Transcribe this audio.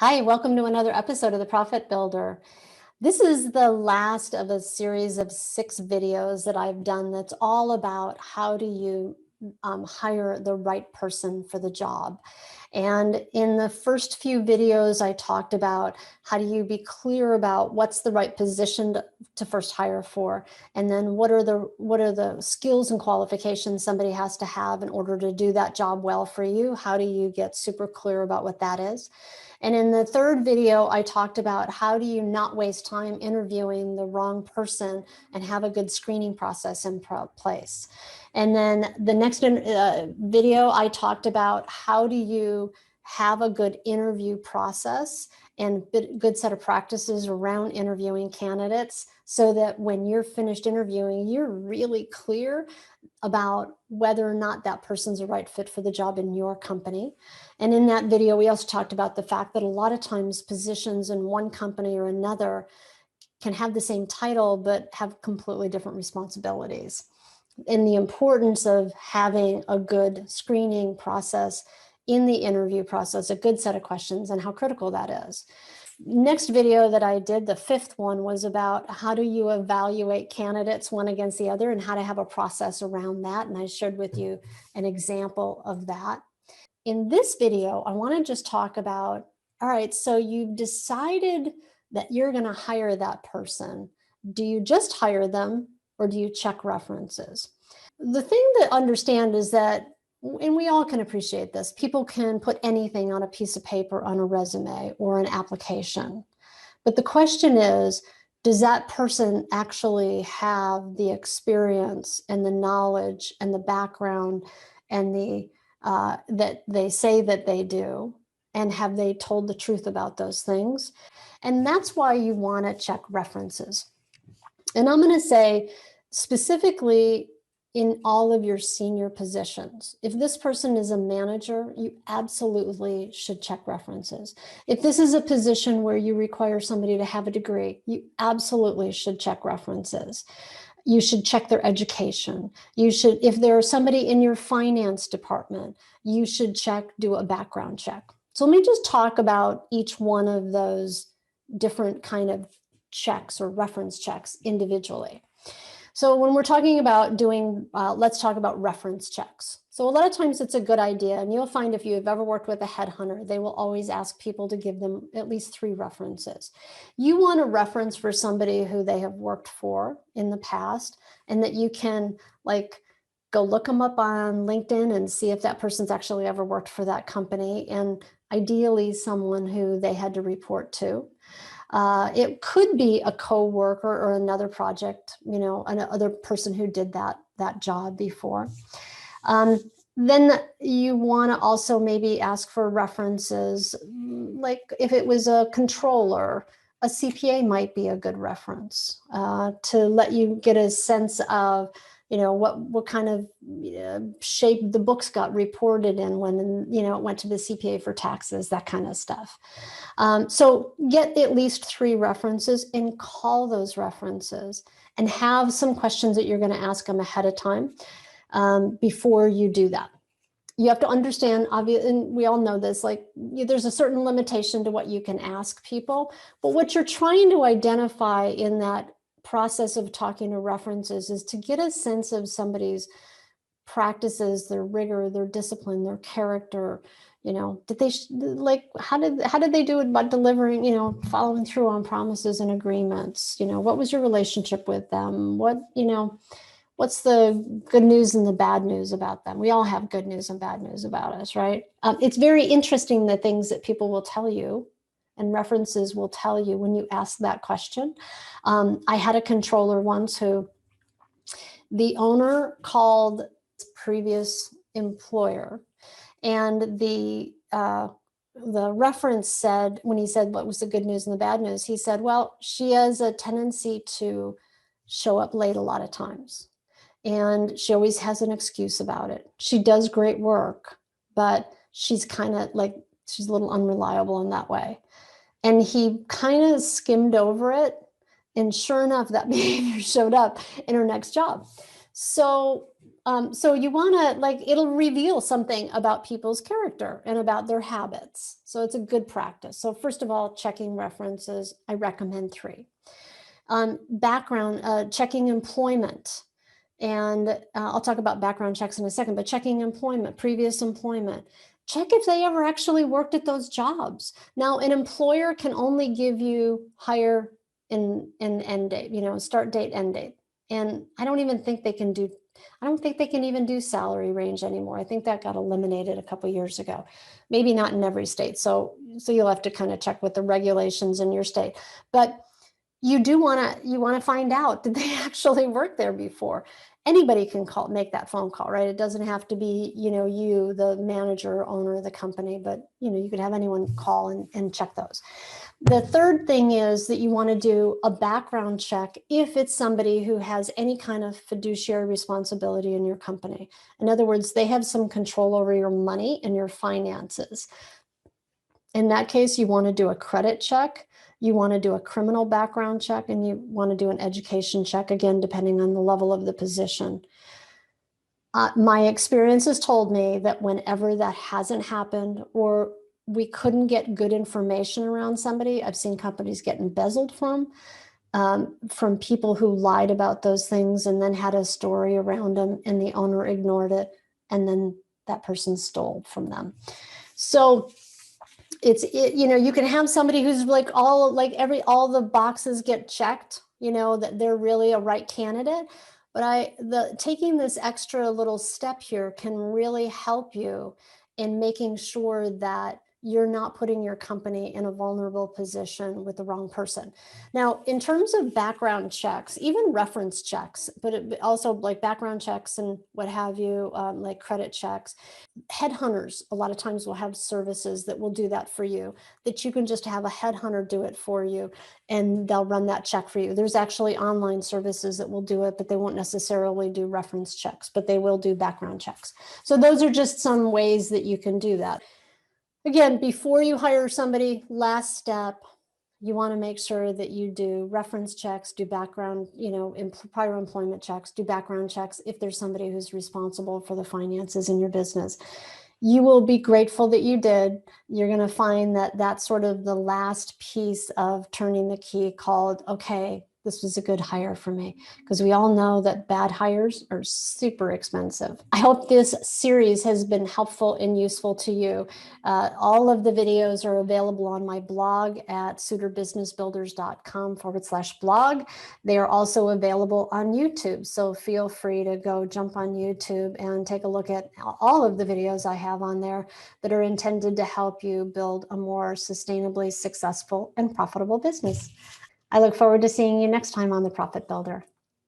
Hi, welcome to another episode of the Profit Builder. This is the last of a series of 6 videos that I've done that's all about how do you hire the right person for the job. And in the first few videos, I talked about how do you be clear about what's the right position to first hire for, and then what are the skills and qualifications somebody has to have in order to do that job well for you. How do you get super clear about what that is? And in the third video, I talked about how do you not waste time interviewing the wrong person and have a good screening process in place. And then the next video, I talked about how do you have a good interview process and good set of practices around interviewing candidates so that when you're finished interviewing, you're really clear about whether or not that person's a right fit for the job in your company. And in that video, we also talked about the fact that a lot of times positions in one company or another can have the same title, but have completely different responsibilities. And the importance of having a good screening process in the interview process, a good set of questions, and how critical that is. Next video that I did, the 5th one, was about how do you evaluate candidates one against the other and how to have a process around that. And I shared with you an example of that. In this video, I want to just talk about, all right, so you've decided that you're going to hire that person. Do you just hire them or do you check references? The thing to understand is that, and we all can appreciate this, people can put anything on a piece of paper on a resume or an application. But the question is, does that person actually have the experience and the knowledge and the background and the that they say that they do? And have they told the truth about those things? And that's why you want to check references. And I'm going to say specifically in all of your senior positions. If this person is a manager, you absolutely should check references. If this is a position where you require somebody to have a degree, you absolutely should check references. You should check their education. You should, if there's somebody in your finance department, you should do a background check. So let me just talk about each one of those different kind of checks or reference checks individually. So when we're talking about doing, let's talk about reference checks. So a lot of times it's a good idea, and you'll find if you've ever worked with a headhunter, they will always ask people to give them at least 3 references. You want a reference for somebody who they have worked for in the past, and that you can go look them up on LinkedIn and see if that person's actually ever worked for that company, and ideally someone who they had to report to. It could be a coworker or another project, another person who did that job before. Then you want to also maybe ask for references, like if it was a controller, a CPA might be a good reference to let you get a sense of what kind of shape the books got reported in when it went to the CPA for taxes, that kind of stuff. So get at least 3 references and call those references and have some questions that you're going to ask them ahead of time before you do that. You have to understand, obviously, and we all know this, there's a certain limitation to what you can ask people, but what you're trying to identify in that process of talking to references is to get a sense of somebody's practices, their rigor, their discipline, their character. Did they how did they do it about delivering, following through on promises and agreements? What was your relationship with them? What's the good news and the bad news about them? We all have good news and bad news about us, right? It's very interesting the things that people will tell you and references will tell you when you ask that question. I had a controller once who the owner called his previous employer, and the reference said, when he said what was the good news and the bad news, he said, well, she has a tendency to show up late a lot of times, and she always has an excuse about it. She does great work, but she's kind of she's a little unreliable in that way. And he kind of skimmed over it, and sure enough, that behavior showed up in her next job. So So you want to, like, it'll reveal something about people's character and about their habits. So it's a good practice. So first of all, checking references, I recommend 3. Background, checking employment. And I'll talk about background checks in a second, but checking employment, previous employment. Check if they ever actually worked at those jobs. Now, an employer can only give you hire and end date, start date, end date. And I don't think they can even do salary range anymore. I think that got eliminated a couple years ago. Maybe not in every state. So you'll have to kind of check with the regulations in your state. But you want to find out, did they actually work there before? Anybody can make that phone call, right? It doesn't have to be, you, the manager or owner of the company, but you could have anyone call and check those. The third thing is that you want to do a background check if it's somebody who has any kind of fiduciary responsibility in your company. In other words, they have some control over your money and your finances. In that case, you want to do a credit check, you want to do a criminal background check, and you want to do an education check, again, depending on the level of the position. My experience has told me that whenever that hasn't happened, or we couldn't get good information around somebody, I've seen companies get embezzled from people who lied about those things and then had a story around them, and the owner ignored it, and then that person stole from them. So you can have somebody who's like all the boxes get checked, that they're really a right candidate. But taking this extra little step here can really help you in making sure that you're not putting your company in a vulnerable position with the wrong person. Now, in terms of background checks, even reference checks, but also like background checks and what have you, like credit checks, headhunters a lot of times will have services that will do that for you, that you can just have a headhunter do it for you and they'll run that check for you. There's actually online services that will do it, but they won't necessarily do reference checks, but they will do background checks. So those are just some ways that you can do that. Again, before you hire somebody, last step, you want to make sure that you do reference checks, do background, prior employment checks, do background checks if there's somebody who's responsible for the finances in your business. You will be grateful that you did. You're going to find that that's sort of the last piece of turning the key called, okay, this was a good hire for me, because we all know that bad hires are super expensive. I hope this series has been helpful and useful to you. All of the videos are available on my blog at suitorbusinessbuilders.com/blog. They are also available on YouTube. So feel free to go jump on YouTube and take a look at all of the videos I have on there that are intended to help you build a more sustainably successful and profitable business. I look forward to seeing you next time on The Profit Builder.